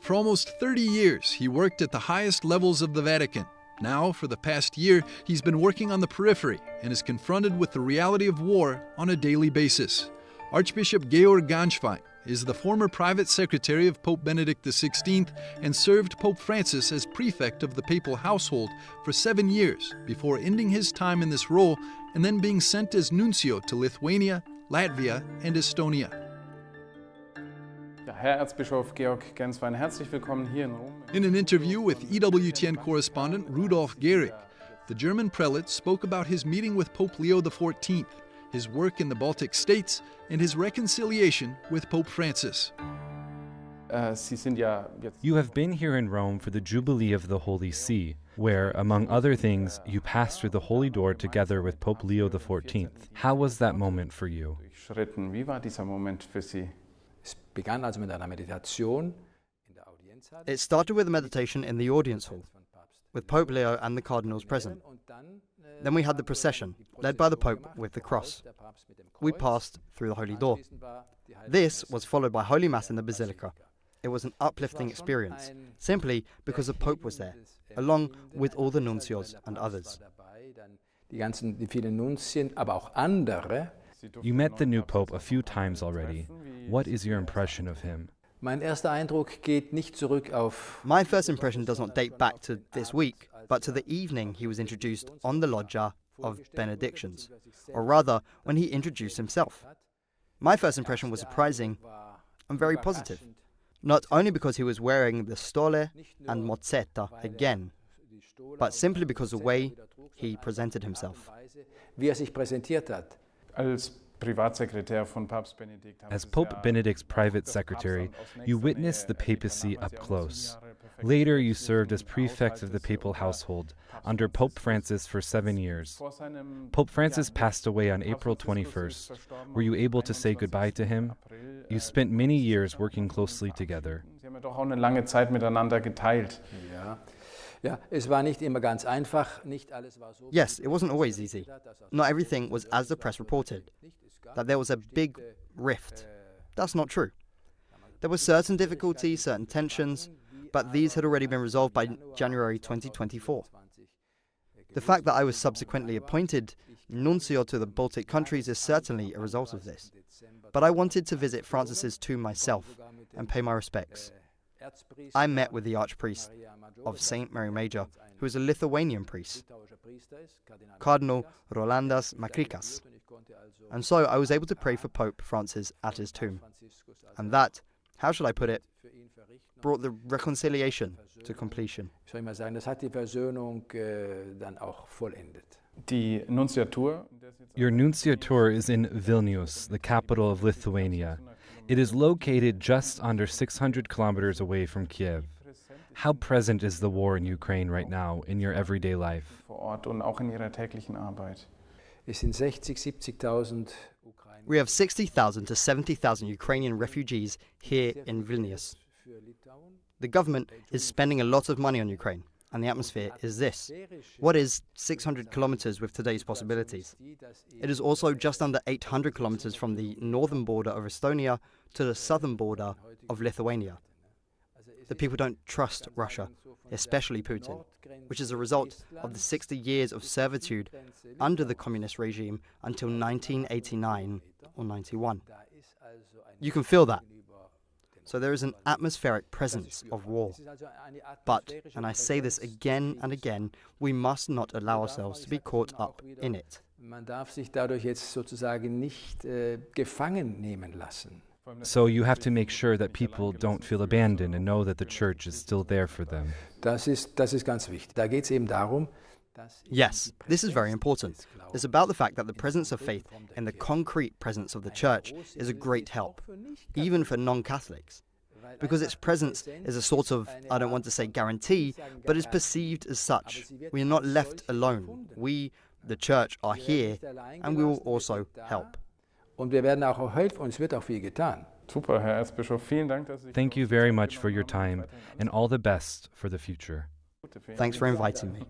For almost 30 years, he worked at the highest levels of the Vatican. Now, for the past year, he's been working on the periphery and is confronted with the reality of war on a daily basis. Archbishop Georg Gänswein is the former private secretary of Pope Benedict XVI and served Pope Francis as prefect of the papal household for 7 years before ending his time in this role and then being sent as nuncio to Lithuania, Latvia, and Estonia. Herr Erzbischof Georg Gänswein, herzlich willkommen hier in Rom. In an interview with EWTN correspondent Rudolf Gehrig, the German prelate spoke about his meeting with Pope Leo XIV, his work in the Baltic states, and his reconciliation with Pope Francis. You have been here in Rome for the Jubilee of the Holy See, where, among other things, you passed through the Holy Door together with Pope Leo XIV. How was that moment for you? Wie war dieser Moment für Sie? It started with a meditation in the audience hall, with Pope Leo and the cardinals present. Then we had the procession, led by the Pope with the cross. We passed through the Holy Door. This was followed by Holy Mass in the Basilica. It was an uplifting experience, simply because the Pope was there, along with all the nuncios and others. You met the new Pope a few times already. What is your impression of him? My first impression does not date back to this week, but to the evening he was introduced on the loggia of benedictions, or rather, when he introduced himself. My first impression was surprising and very positive, not only because he was wearing the stole and mozzetta again, but simply because of the way he presented himself. As Pope Benedict's private secretary, you witnessed the papacy up close. Later, you served as prefect of the papal household under Pope Francis for 7 years. Pope Francis passed away on April 21st. Were you able to say goodbye to him? You spent many years working closely together. Yes, it wasn't always easy. Not everything was as the press reported, that there was a big rift. That's not true. There were certain difficulties, certain tensions, but these had already been resolved by January 2024. The fact that I was subsequently appointed nuncio to the Baltic countries is certainly a result of this. But I wanted to visit Francis's tomb myself and pay my respects. I met with the Archpriest of St. Mary Major, who is a Lithuanian priest, Cardinal Rolandas Makrikas. And so I was able to pray for Pope Francis at his tomb. And that, how shall I put it, brought the reconciliation to completion. Your nunciature is in Vilnius, the capital of Lithuania. It is located just under 600 kilometers away from Kiev. How present is the war in Ukraine right now in your everyday life? We have 60,000 to 70,000 Ukrainian refugees here in Vilnius. The government is spending a lot of money on Ukraine, and the atmosphere is this. What is 600 kilometers with today's possibilities? It is also just under 800 kilometers from the northern border of Estonia to the southern border of Lithuania. The people don't trust Russia, especially Putin, which is a result of the 60 years of servitude under the communist regime until 1989 or 91. You can feel that. So there is an atmospheric presence of war. But, and I say this again and again, we must not allow ourselves to be caught up in it. So you have to make sure that people don't feel abandoned and know that the church is still there for them. Yes, this is very important. It's about the fact that the presence of faith and the concrete presence of the church is a great help, even for non-Catholics, because its presence is a sort of, I don't want to say guarantee, but is perceived as such. We are not left alone. We, the church, are here, and we will also help. Thank you very much for your time, and all the best for the future. Thanks for inviting me.